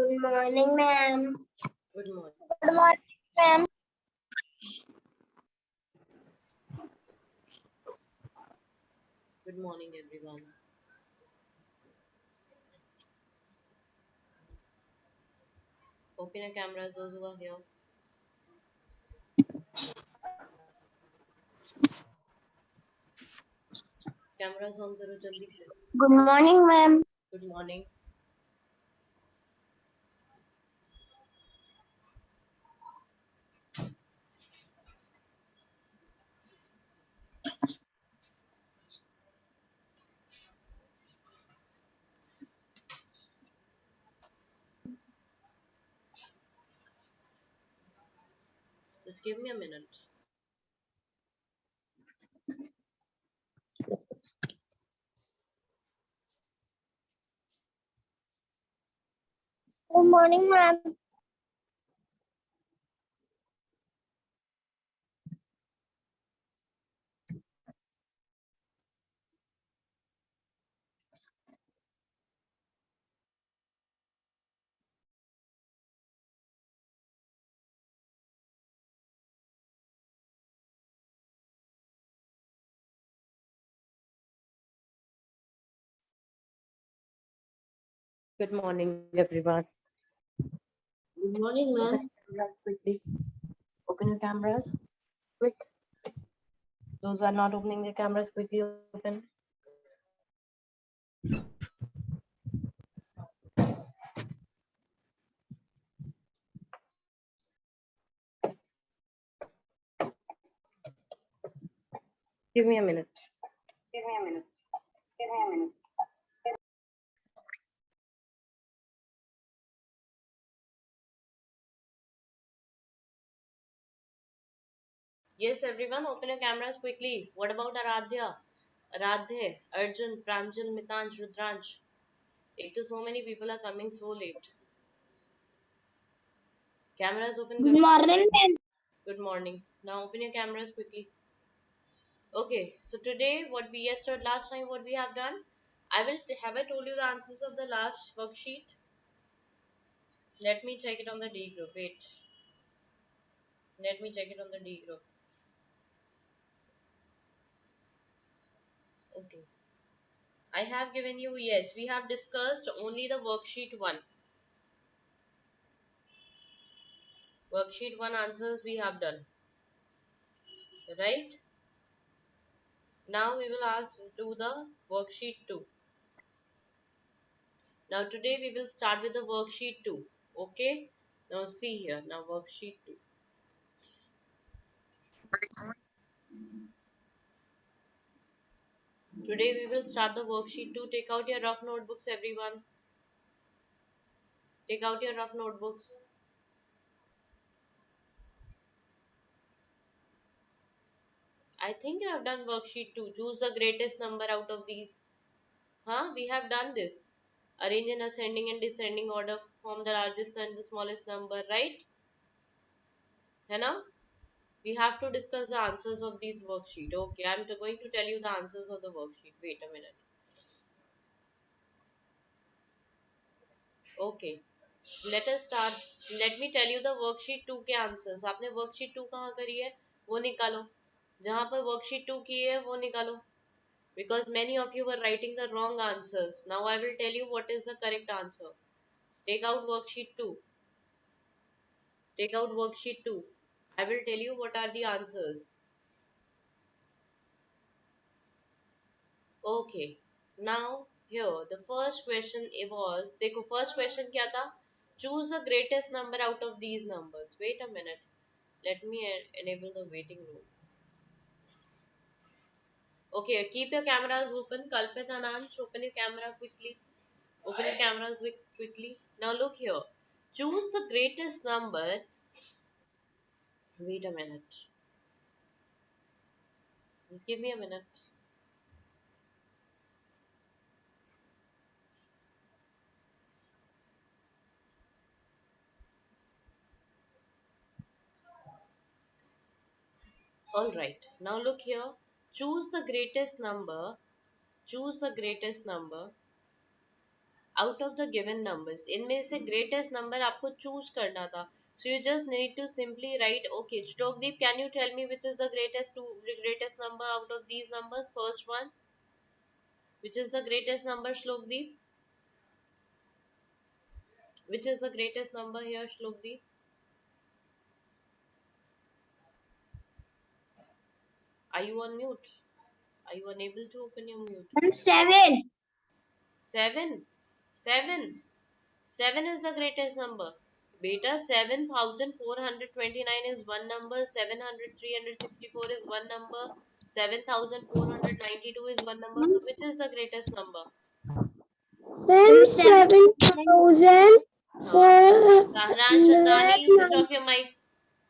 Good morning, ma'am. Good morning. Good morning, ma'am. Good morning, everyone. Open your cameras, those who are here. Cameras on करो जल्दी से. Good morning, ma'am. Good morning. Just give me a minute. Good morning, ma'am. Good morning, everyone. Good morning, ma'am. Quickly. Open your cameras. Quick. Those who are not opening their cameras, quickly open. Give me a minute. Give me a minute. Give me a minute. Yes, everyone, open your cameras quickly. What about Aradhya? Aradhe, Arjun, Pranjal, Mitansh, Rudransh. So many people are coming so late. Cameras open. Good morning, ma'am. Good morning. Now open your cameras quickly. Okay, so today last time what we have done, have I told you the answers of the last worksheet? Let me check it on the D group. Wait. Let me check it on the D group. Okay. I have given you, yes, we have discussed only the worksheet 1. Worksheet 1 answers we have done. Right? Now we will do the worksheet 2. Now today we will start with the worksheet 2. Okay? Now see here. Now worksheet 2. Today we will start the worksheet 2. Take out your rough notebooks, everyone. Take out your rough notebooks. I think you have done worksheet 2. Choose the greatest number out of these. We have done this. Arrange in ascending and descending order from the largest and the smallest number, right? है ना? We have to discuss the answers of these worksheet. Okay, I'm going to tell you the answers of the worksheet. Wait a minute. Okay, let us start. Let me tell you the worksheet 2 के answers. आपने worksheet 2 कहाँ करी है? वो निकालो. जहाँ पर worksheet 2 की है वो निकालो. Because many of you were writing the wrong answers. Now I will tell you what is the correct answer. Take out worksheet 2. Take out worksheet 2. I will tell you what are the answers. Okay. Now here the first question was, देखो first question क्या था? Choose the greatest number out of these numbers. Wait a minute. Let me enable the waiting room. Okay, keep your cameras open. Kalpit Anansh, open your camera quickly. Open your cameras quickly. Now look here. Choose the greatest number. Wait a minute. Just give me a minute. Alright. Now look here. Choose the greatest number. Choose the greatest number out of the given numbers, इनमें से greatest number आपको choose करना था. So you just need to simply write, okay, Shlokdeep, can you tell me which is the greatest number out of these numbers? First one, which is the greatest number, Shlokdeep? Which is the greatest number here, Shlokdeep? Are you on mute? Are you unable to open your mute? 7. 7. 7. 7 is the greatest number. Beta, 7,429 is one number, 700,364 is one number, 7,492 is one number. So which is the greatest number? Ma'am, 7,000. Sahran Chandani, switch off your mic.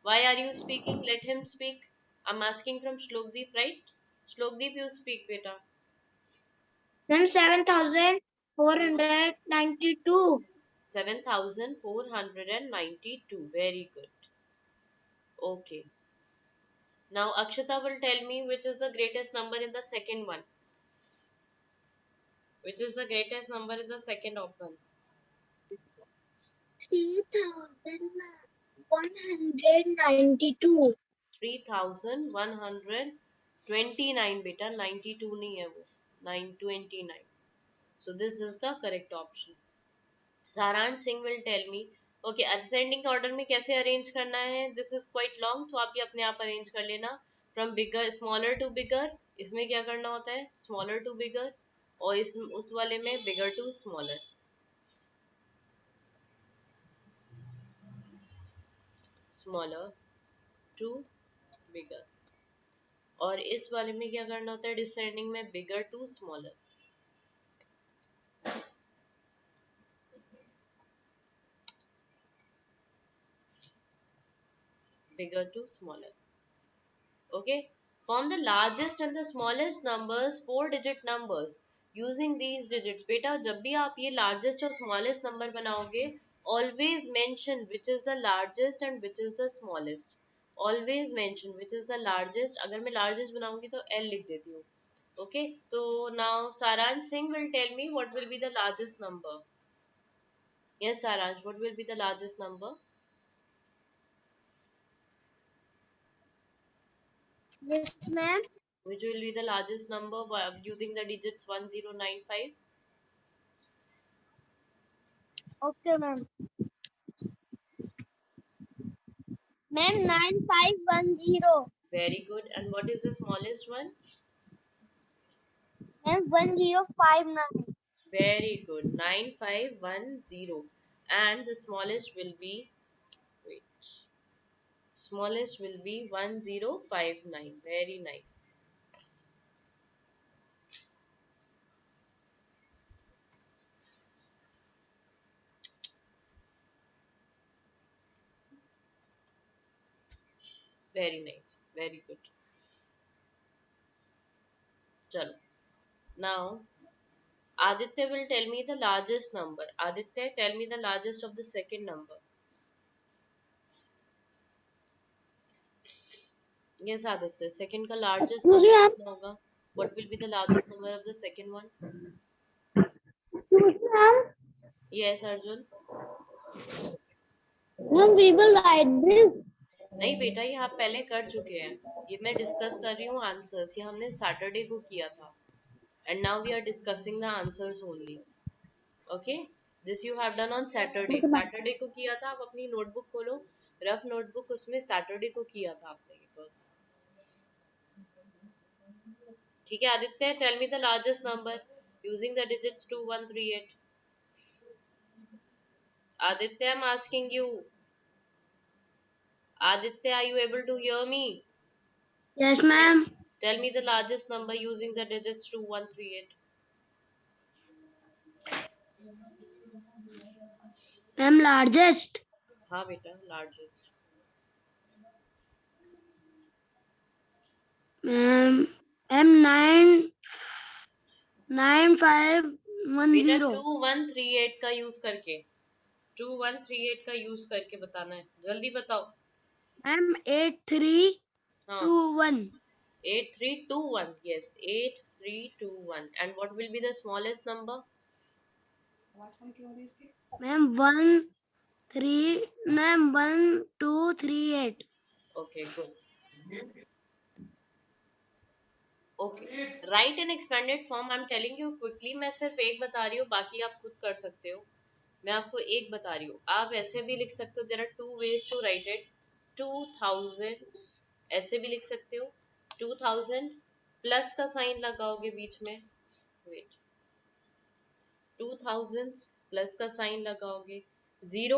Why are you speaking? Let him speak. I'm asking from Shlokdeep, right? Shlokdeep, you speak, beta. Ma'am, 7,492. 7,492. Very good. Okay. Now Akshata will tell me which is the greatest number in the second one. Which is the greatest number in the second option? 3,192. 3,129 beta, 92 नहीं है वो, 929. So this is the correct option. Saransh Singh will tell me. Okay, ascending order में कैसे arrange करना है? This is quite long, तो आप ये अपने आप arrange कर लेना. From bigger, smaller to bigger. इसमें क्या करना होता है? Smaller to bigger. और उस वाले में bigger to smaller. Smaller to bigger. और इस वाले में क्या करना होता है? Descending में bigger to smaller. Bigger to smaller. Okay, form the largest and the smallest numbers, 4-digit numbers using these digits. बेटा जब भी आप ये largest और smallest number बनाओगे, always mention which is the largest and which is the smallest. Always mention which is the largest. अगर मैं largest बनाऊंगी तो L लिख देती हूँ. Okay, so now Saransh Singh will tell me what will be the largest number. Yes, Saransh, what will be the largest number? Yes, ma'am. Which will be the largest number by using the digits 1095? Okay, ma'am. Ma'am, 9510. Very good. And what is the smallest one? Ma'am, 1059. Very good. 9510. And the smallest will be, wait, smallest will be 1059. Very nice. Very nice. Very good. Chalo. Now, Aditya will tell me the largest number. Aditya, tell me the largest of the second number. Yes, Aditya. Second का largest number कितना होगा? What will be the largest number of the second one? Yes, Arjun. Ma'am, we will write this. नहीं बेटा, ये आप पहले कर चुके हैं. ये मैं डिस्कस कर रही हूँ आंसर्स. ये हमने सैटरडे को किया था. And now we are discussing the answers only. Okay? This you have done on Saturday. Saturday को किया था. आप अपनी नोटबुक खोलो. रफ नोटबुक, उसमें सैटरडे को किया था आपने ये वर्क. ठीक है Aditya, tell me the largest number using the digits 2138. Aditya, I'm asking you. Aditya, are you able to hear me? Yes, ma'am. Tell me the largest number using the digits 2138. Ma'am, largest. हाँ बेटा, largest. Ma'am, बेटा 9510. 2138 का use करके 2138 का use करके बताना है. जल्दी बताओ. Ma'am, 8321. हाँ, 8321. Yes, 8321. And what will be the smallest number? Ma'am 1238। Okay, good. Okay, write an expanded form. I'm telling you quickly. मैं सिर्फ एक बता रही हूँ, बाकी आप खुद कर सकते हो. मैं आपको एक बता रही हूँ. आप ऐसे भी लिख सकते हो. There are two ways to write it. 2000 ऐसे भी लिख सकते हो. 2000 प्लस का साइन लगाओगे बीच में. वेट. 2000 प्लस का साइन लगाओगे. 0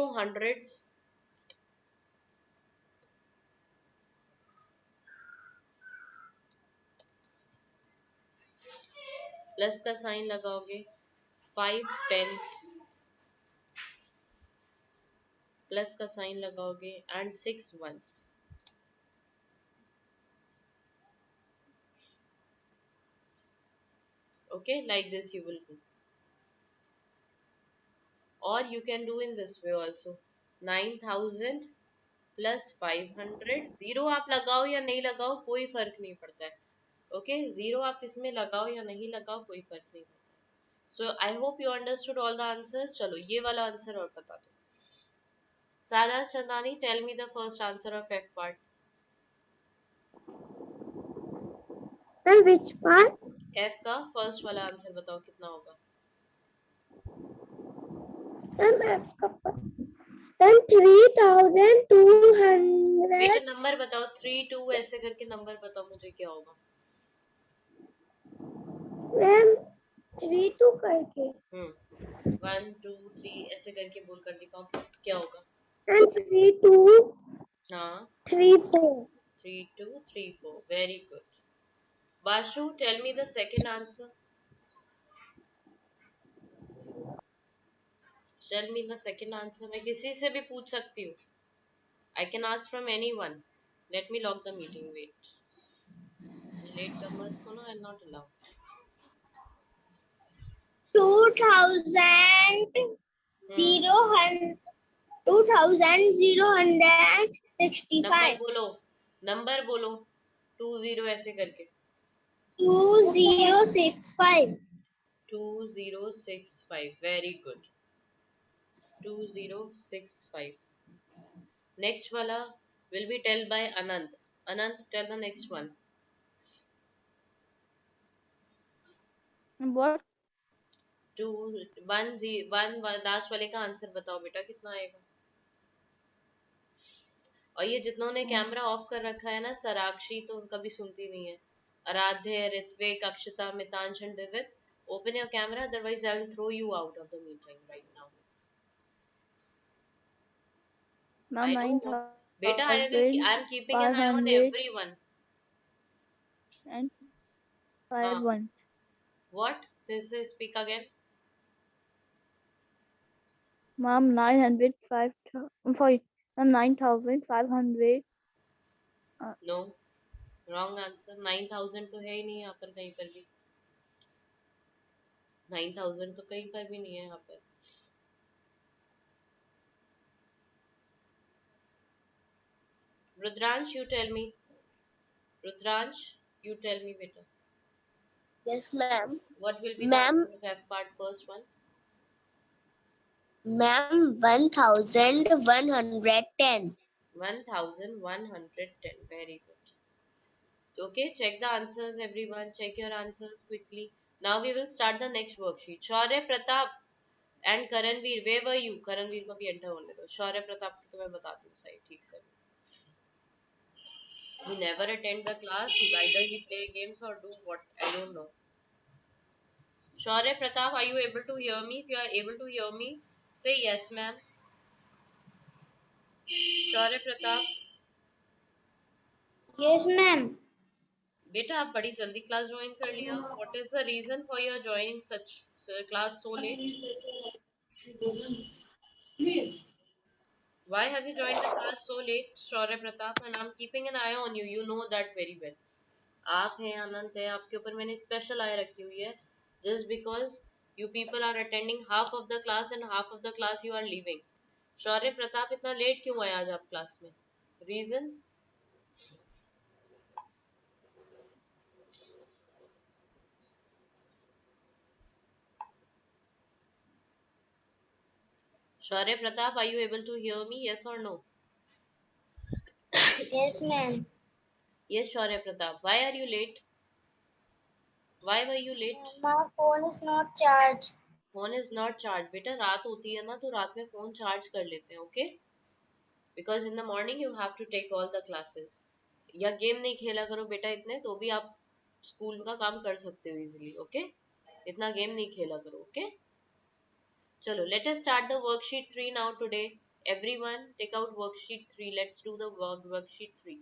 प्लस का साइन लगाओगे. 5 10 प्लस का साइन लगाओगे and 6 1. Okay, like this you will do. Or you can do in this way also. 9000 plus 500. Zero आप लगाओ या नहीं लगाओ कोई फर्क नहीं पड़ता है. ओके, जीरो आप इसमें लगाओ या नहीं लगाओ कोई फर्क नहीं पड़ता. So I hope you understood all the answers. चलो ये वाला आंसर और बता दो. Sara Chandani, tell me the first answer of F part. Which part? F का फर्स्ट वाला आंसर बताओ कितना होगा. Then 3200. बेटा नंबर बताओ. 3 2 ऐसे करके नंबर बताओ मुझे क्या होगा. मैम 32 करके 1 2 3 ऐसे करके बोल कर दिखाओ क्या होगा. and 32 हाँ, 34. 3 2 3 4. Very good. Bashu, tell me the second answer. Tell me the second answer. मैं किसी से भी पूछ सकती हूँ. I can ask from anyone. Let me lock the meeting. Wait. Latecomers को ना आई नॉट अलाउ. 2000 नंबर 2065. बोलो. नंबर बोलो. 20 ऐसे करके. 2065. 2065. Very good. 2065. Next wala will be tell by Anant. Anant, tell the next one. What? 1 last वाले का answer बताओ बेटा कितना आएगा. और ये जितनों ने कैमरा ऑफ कर रखा है ना, सराक्षी तो उनका भी सुनती नहीं है. Aaradhya, Ritvik, Akshata, Mitansh and Divit, open your camera, otherwise I will throw you out of the meeting right now. Ma'am, I know. Beta, I am keeping an eye on 9,500 everyone. and हाँ. 51. What? फिर से speak again. Ma'am, 905. Sorry, ma'am, 9,500. No. Wrong answer. 9000 तो है ही नहीं यहाँ पर कहीं पर भी. 9000 तो कहीं पर भी नहीं है यहाँ पर. Rudransh, you tell me. Rudransh, you tell me better. Yes, ma'am. What will be the Ma'am, answer of F part first one? ma'am, 1110. 1110. Very good. Okay, check the answers, everyone. Check your answers quickly. Now we will start the next worksheet. Shaurya Pratap and Karanveer, where were you? Karanveer को भी enter होने दो. Shaurya Pratap की तो मैं बताती हूँ सही ठीक से. He never attend the class. Either he play games or do what I don't know. Shaurya Pratap, are you able to hear me? If you are able to hear me, say yes, ma'am. Shaurya Pratap, Yes, ma'am. बेटा आप बड़ी जल्दी class join कर लिया. What is the reason for your joining such class so late? Why have you joined the class so late, Shaurya Pratap? And I'm keeping an eye on you. You know that very well. आप हैं, अनंत है, आपके ऊपर मैंने special I रखी हुई है. Just because you people are attending half of the class and half of the class you are leaving. शौर्य प्रताप इतना लेट क्यों आए आज आप क्लास में? Reason? Shaurya Pratap, are you able to hear me? Yes or no? Yes, ma'am. Yes, Shaurya Pratap. Why are you late? Why were you late? My phone is not charged. Phone is not charge बेटा, रात होती है ना तो रात में phone charge कर लेते हैं, okay? Because in the morning you have to take all the classes. या गेम नहीं खेला करो बेटा इतने, तो भी आप स्कूल का काम कर सकते हो इजीली, ओके? इतना गेम नहीं खेला करो, ओके? चलो, let us start the worksheet 3 now today. Everyone take out worksheet 3, let's do the worksheet 3।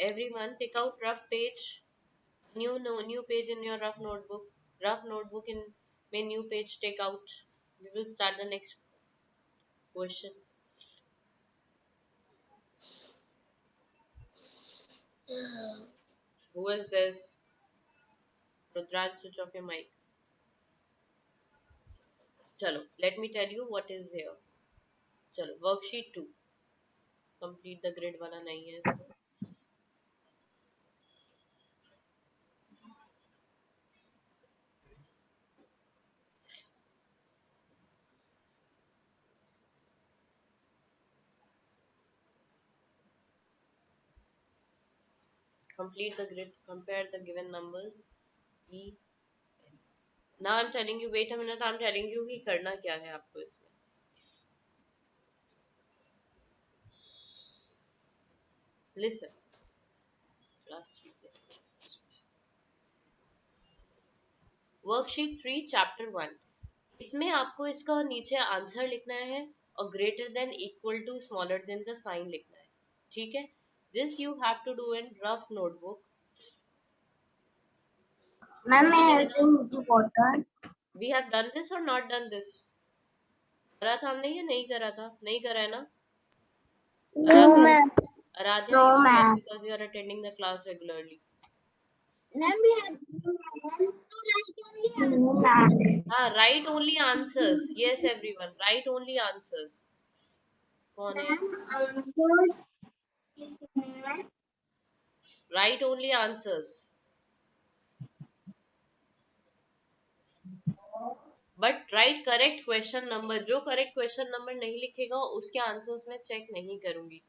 Everyone take out rough page, new page in your rough notebook. Rough notebook in main new page take out. We will start the next question. Who is this? Rudraj, switch off your mic. Chalo, let me tell you what is here. Chalo, worksheet 2. Complete the grid वाला नहीं है इसमें. Complete the grid. Compare the given numbers. E. Now I'm telling you. Wait a minute. I'm telling you कि करना क्या है आपको इसमें. Listen. Class 3. Worksheet 3, Chapter 1. इसमें आपको इसका नीचे आंसर लिखना है और greater than equal to smaller than का साइन लिखना है, ठीक है? This you have to do in rough notebook. Ma'am, may I drink the water? We have done this और नॉट डन दिस? करा था हमने या नहीं करा था? नहीं करा है ना? No, ma'am. Aaradhya, No, you have ma'am. because you are attending the class regularly. Ma'am, we have no, ma'am. Write only answers. Yes, everyone, write only answers. कौन है? Write only answers. But right correct question number. जो correct question number नहीं लिखेगा उसके answers में check नहीं करूंगी.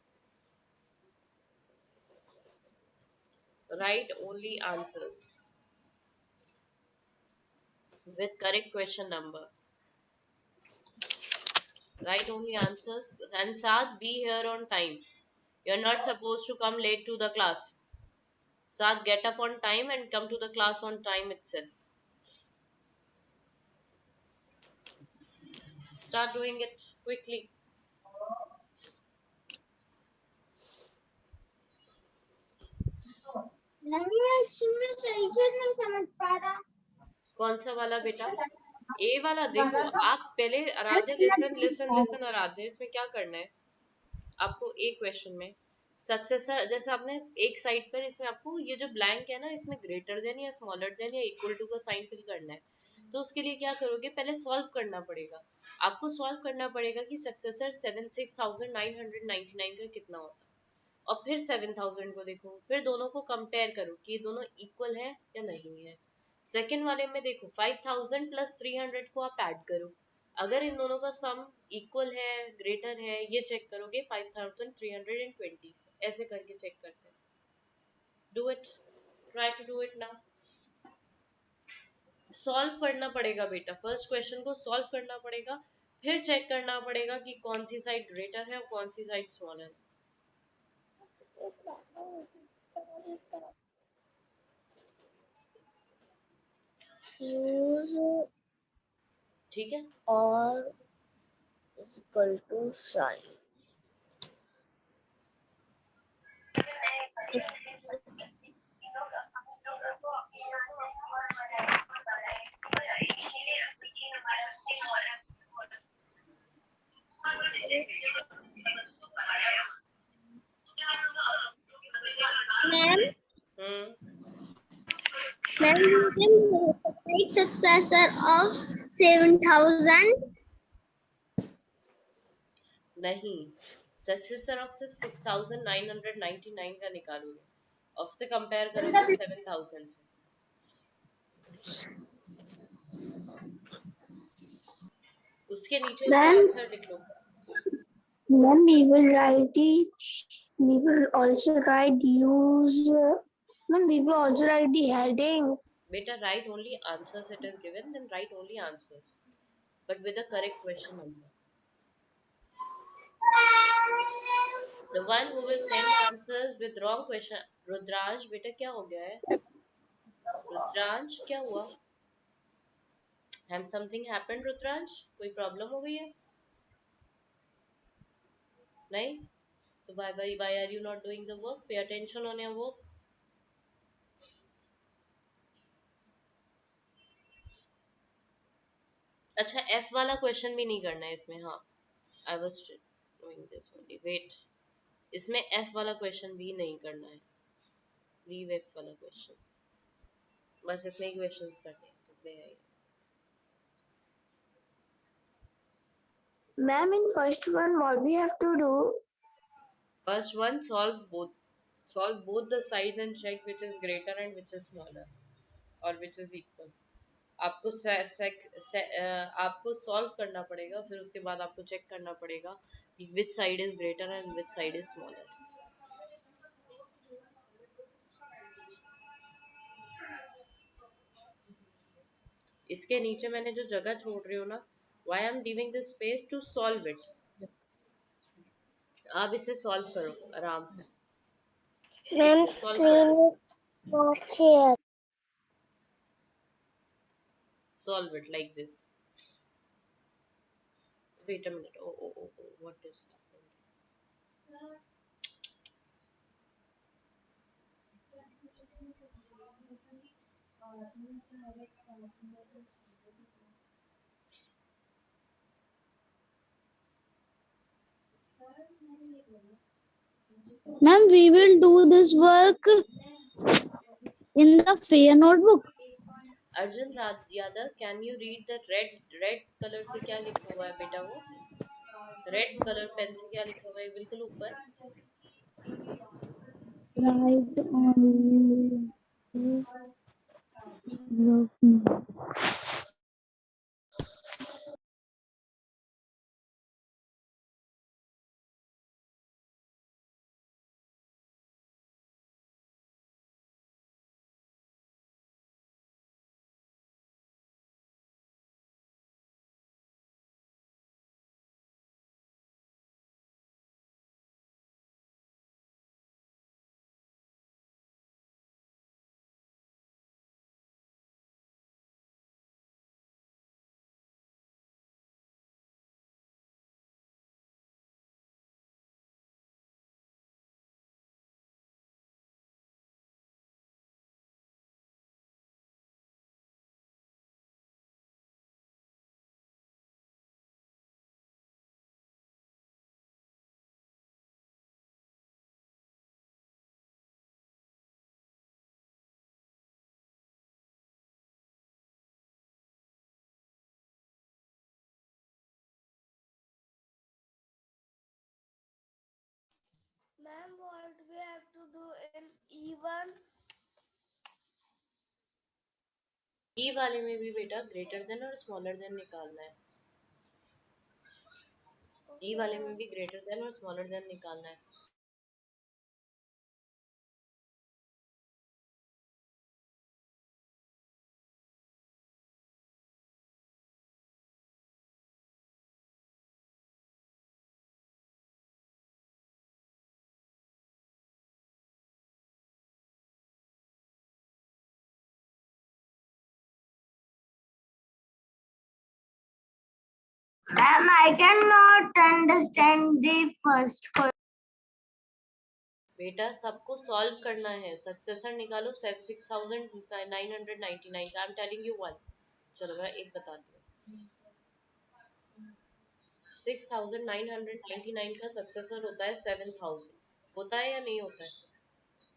Right only answers with correct question number. Write only answers. And Saad, be here on time. You're not supposed to come late to the class. Saad, get up on time and come to the class on time itself. Start doing it quickly. कौन सा वाला बेटा? ए वाला. देखो आप पहले Aaradhya, listen listen listen Aaradhya, इसमें क्या करना है आपको? एक क्वेश्चन में सक्सेसर, जैसे आपने एक साइड पर, इसमें आपको ये जो ब्लैंक है ना, इसमें ग्रेटर देन या स्मॉलर देन या इक्वल टू का साइन फिल करना है. तो उसके लिए क्या करोगे? पहले सॉल्व करना पड़ेगा. आपको सॉल्व करना पड़ेगा कि सक्सेसर 76,999 का कितना होता है, और फिर 7,000 को देखो, फिर दोनों को कंपेयर करो कि ये दोनों इक्वल है या नहीं है. सेकंड वाले में देखो 5,000 प्लस 300 को आप ऐड करो. अगर इन दोनों का सम इक्वल है, ग्रेटर है, ये चेक करोगे 5,320 से. ऐसे करके चेक करते हैं. Do it, try to do it now. Solve करना पड़ेगा बेटा. फर्स्ट क्वेश्चन को सॉल्व करना पड़ेगा, फिर चेक करना पड़ेगा कि कौन सी साइड ग्रेटर है और कौन सी साइड स्मॉलर है. Use ठीक है? or is equal to sign. Ma'am, hmm. ma'am, you can complete successor of 7,000. नहीं, सक्सेसर ऑफ सिर्फ 6,999 का निकालोगे और से कंपेयर करोगे 7,000 से. उसके नीचे उसका Ma'am, आंसर लिख लो। ma'am, we will write the. We will also write use. Ma'am, we will also write the heading. बेटा write only answers it is given, then write only answers, but with the correct question number. The one who will send answers with wrong question. Rudransh बेटा क्या हो गया है? रुद्रांश क्या हुआ? Something happened Rudransh? कोई problem हो गई है? नहीं? So why are you not doing the work? Pay attention on your work. अच्छा F वाला क्वेश्चन भी नहीं करना है इसमें। हाँ, I was doing this only. Wait, इसमें F वाला क्वेश्चन भी नहीं करना है। लीव F वाला क्वेश्चन, बस इतने ही क्वेश्चंस करने हैं, इतने हैं। Ma'am, in first one, what we have to do? First one, solve both the sides and check which is greater and which is smaller or which is equal. आपको आपको solve करना पड़ेगा, फिर उसके बाद आपको चेक करना पड़ेगा कि which side is greater and which side is smaller. इसके नीचे मैंने जो जगह छोड़ रही हूँ ना, why I am giving this space to solve it. आप इसे सॉल्व करो आराम से, इसे सॉल्व करो, solve it like this. Wait a minute, oh what is happened? Ma'am, we will do this work in the fair notebook. Arjun Yadav, can you read the red colour से क्या लिखा हुआ है बेटा? वो रेड कलर पेन से क्या लिखा हुआ है बिल्कुल ऊपर? Right on. Ma'am, what we have to do in E1? ई वाले में भी बेटा ग्रेटर देन और स्मॉलर देन निकालना है। ई वाले में भी ग्रेटर देन और स्मॉलर देन निकालना है। Ma'am, I cannot understand the first question. बेटा सबको सॉल्व करना है, सक्सेसर निकालो 6999 का। I am telling you one. चलो मैं एक बताती हूँ। 6999 का सक्सेसर होता है 7000। होता है या नहीं होता है?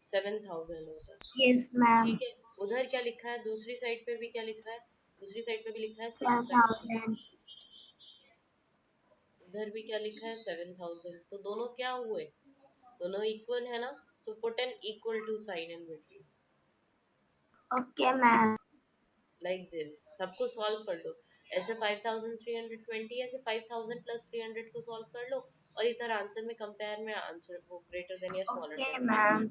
7000 होता है। Yes, ma'am. ठीक है, उधर क्या लिखा है? दूसरी साइड पे भी क्या लिखा है? दूसरी साइड पे भी लिखा है 6000। 7,000. इधर भी क्या लिखा है? 7000। तो दोनों क्या हुए? दोनों इक्वल है ना? तो put an equal to sign in between. Okay, ma'am. Like this, सबको सॉल्व कर लो। ऐसे 5320, ऐसे 5000 प्लस 300 को सॉल्व कर लो, और इधर आंसर में कंपेयर में आंसर वो ग्रेटर देन या smaller Okay, than. ma'am.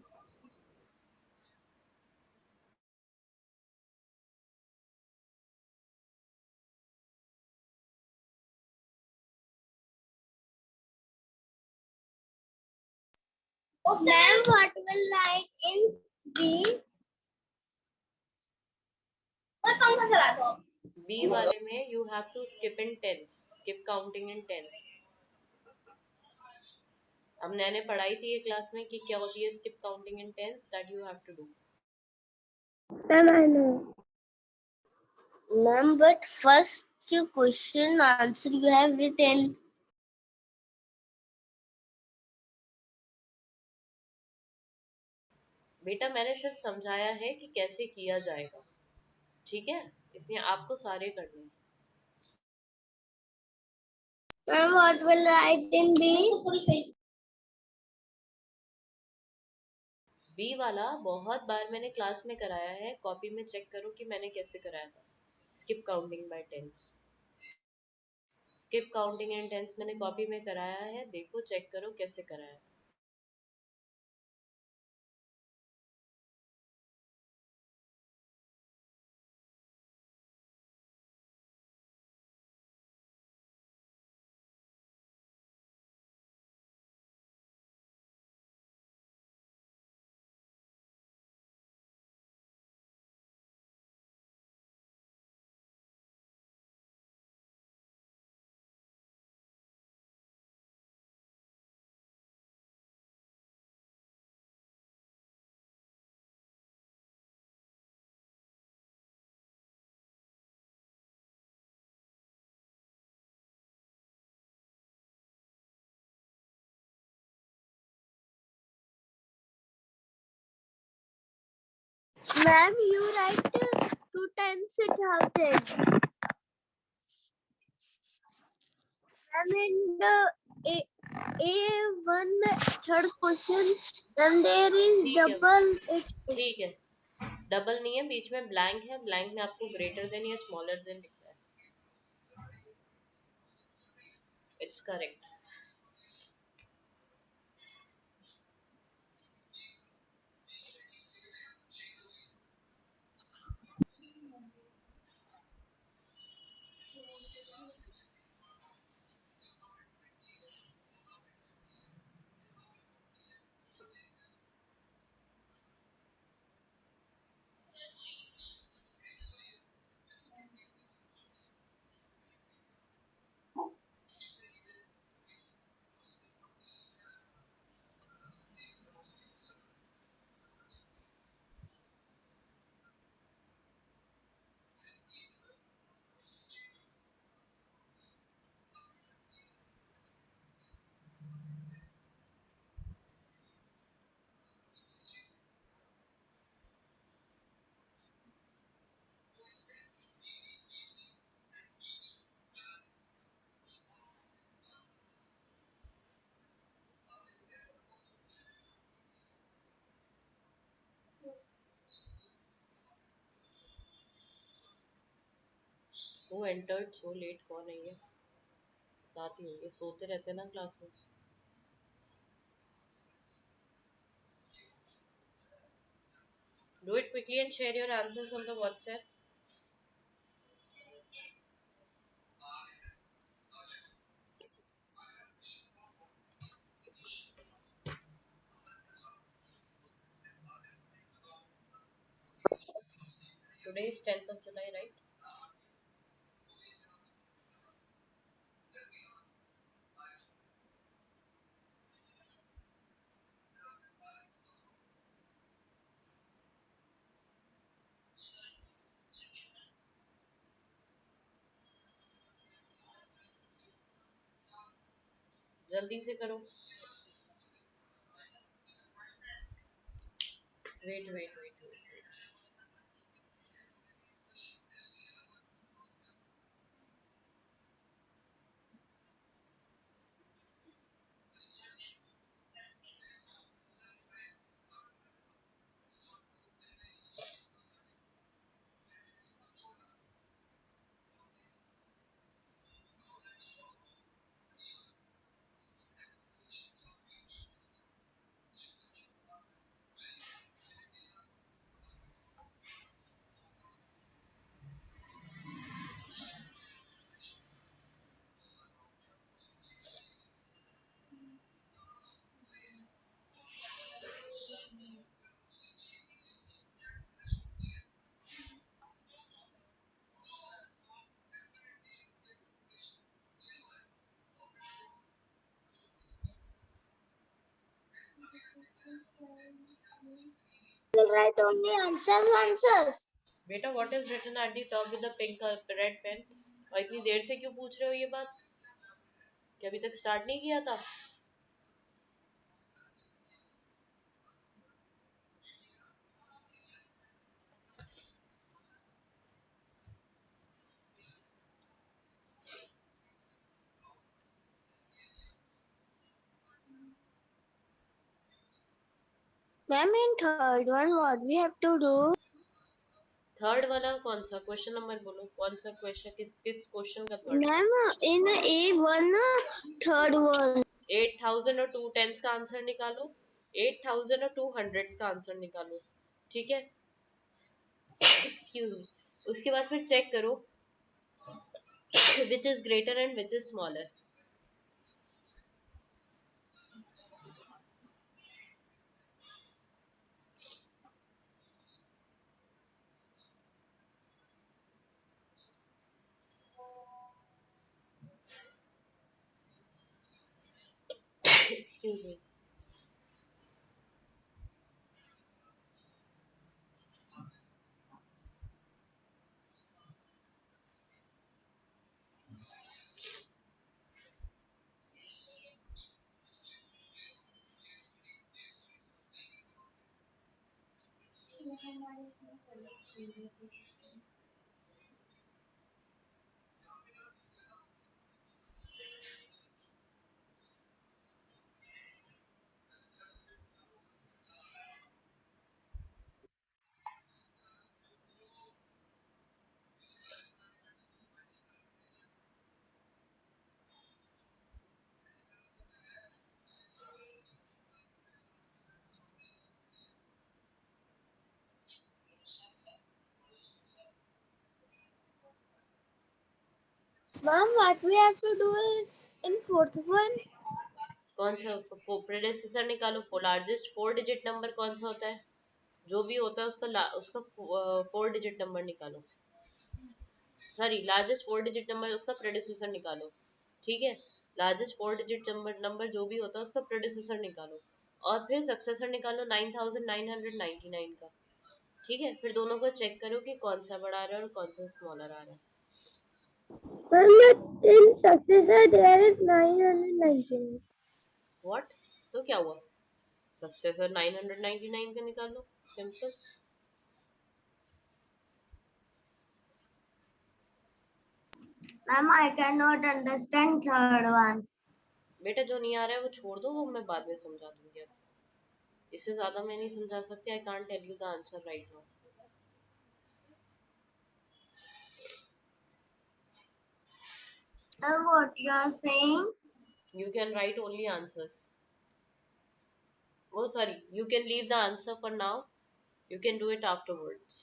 Ma'am, what will write in B? B वाले में you have to skip in tens, skip counting in tens. अब मैंने पढ़ाई थी ये क्लास में कि क्या होती है skip counting in tens, that you have to do. Ma'am, I know. Ma'am, but first question answer you have written. बेटा मैंने सिर्फ समझाया है कि कैसे किया जाएगा, ठीक है, इसलिए आपको सारे करने हैं। Ma'am, what will write in B? B वाला बहुत बार मैंने क्लास में कराया है, कॉपी में चेक करो कि मैंने कैसे कराया था। Skip counting by tens, skip counting in tens मैंने कॉपी में कराया है, देखो चेक करो कैसे कराया है। Ma'am, you write 2 times it houses. Ma'am, in the A1 third question, and there is ठीक है, double it. ठीक है, डबल नहीं है, बीच में ब्लैंक है, ब्लैंक में आपको ग्रेटर देन या स्मॉलर देन लिखना है। It's correct. वो एंटर्ड सो लेट, कौन है ये? बताती हूँ, ये सोते रहते हैं ना क्लास में। Do it quickly and share your answers on the WhatsApp. Today is 10th of July, right? जल्दी से करो। Wait wait wait wait. will write only answers. बेटा what is written at the top with the pink red pen? और इतनी देर से क्यों पूछ रहे हो ये बात? क्या अभी तक स्टार्ट नहीं किया था? Ma'am, in third one, what we have to do? Third वाला कौन सा क्वेश्चन नंबर बोलो? कौन सा क्वेश्चन? किस क्वेश्चन का third? Ma'am, in A1, third one. 8000 और 2 टेंस का आंसर निकालो। 8000 और 2 हंड्रेड्स का आंसर निकालो। ठीक है, एक्सक्यूज मी। उसके बाद फिर चेक करो which is greater and which is smaller. Excuse me. Ma'am, what we have to do is in fourth one. कौन सा प्रेडेसेसर निकालो। लार्जेस्ट 4 डिजिट नंबर कौन सा होता है? जो भी होता है उसका 4 डिजिट नंबर निकालो। सॉरी, लार्जेस्ट 4 डिजिट नंबर उसका प्रेडेसेसर निकालो। ठीक है, लार्जेस्ट 4 डिजिट नंबर जो भी होता है उसका प्रेडेसेसर निकालो, और फिर सक्सेसर निकालो 9999 का। ठीक है, फिर दोनों को चेक करो कि कौन सा बड़ा आ रहा है और कौन सा स्मॉलर आ रहा है। But in successor there is 999. What? तो क्या हुआ? सक्सेसर 999 का निकालो, simple. Ma'am, I cannot understand third one. बेटा जो नहीं आ रहा है वो छोड़ दो, वो मैं बाद में समझा दूंगी। इससे ज्यादा मैं नहीं समझा सकती। I can't tell you the answer right now. What you are saying? You can write only answers. Oh, sorry. You can leave the answer for now. You can do it afterwards.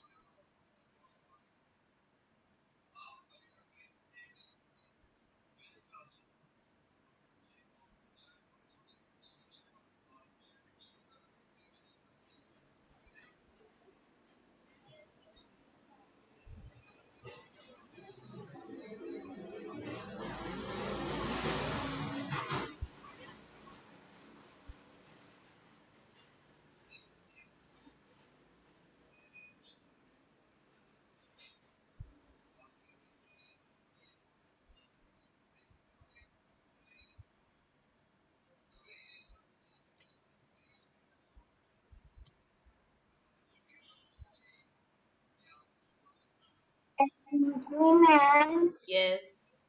Ma'am, Yes.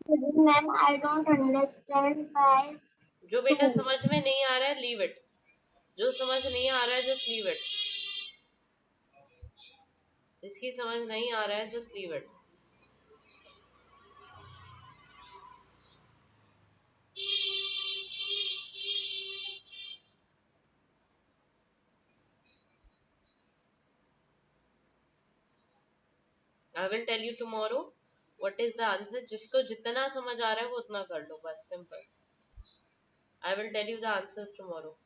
ma'am, I don't understand why. जो बेटा समझ में नहीं आ रहा है, leave it. जो समझ नहीं आ रहा है, जस्ट लीव इट। जिसकी समझ नहीं आ रहा है, just leave it. I will tell you tomorrow what is the answer. जिसको जितना समझ आ रहा है वो उतना कर लो, बस simple. I will tell you the answers tomorrow.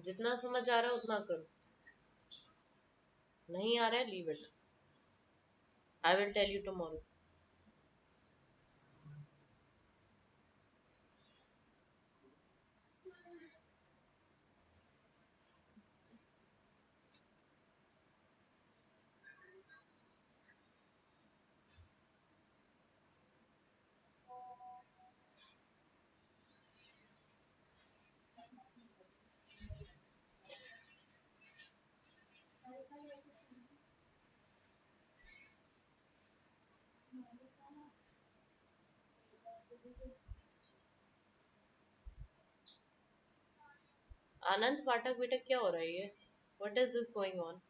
जितना समझ आ रहा है उतना करो, नहीं आ रहा है leave it, I will tell you tomorrow. Anand Pathak बेटा क्या हो रहा है ये, what is this going on?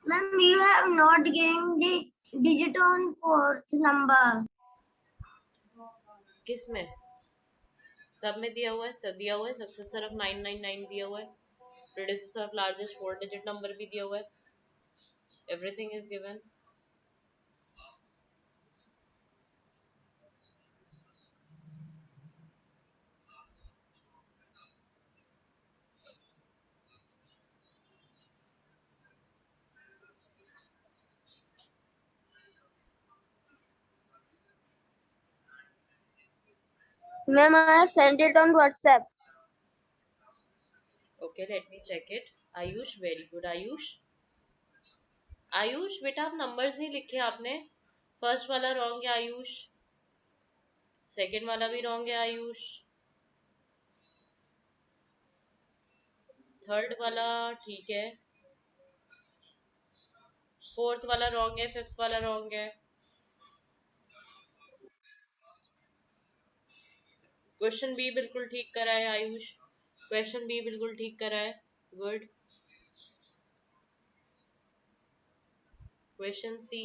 Ma'am, you have not given the digit on fourth number. किस में? सब में दिया हुआ है, सब दिया हुआ है, सक्सेसर ऑफ 999 दिया हुआ है, predecessor of largest 4 digit number भी दिया हुआ है, everything is given. Ma'am, I have sent it on WhatsApp. Okay let me check it. Ayush, very good Ayush. Ayush बेटा आप नंबर्स नहीं लिखे आपने, फर्स्ट वाला रॉन्ग है आयुष, सेकंड वाला भी रॉन्ग है आयुष, थर्ड वाला ठीक है, फोर्थ वाला रॉन्ग है, फिफ्थ वाला रॉन्ग है, क्वेश्चन बी बिल्कुल ठीक करा है आयुष, क्वेश्चन बी बिल्कुल ठीक करा है, गुड। क्वेश्चन सी,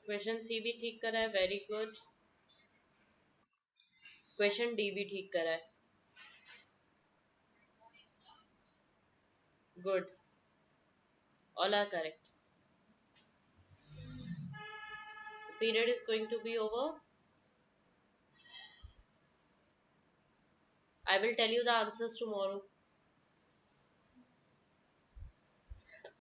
क्वेश्चन सी भी ठीक करा है, वेरी गुड। क्वेश्चन डी भी ठीक करा है, good, all are correct. Period is going to be over. I will tell you the answers tomorrow.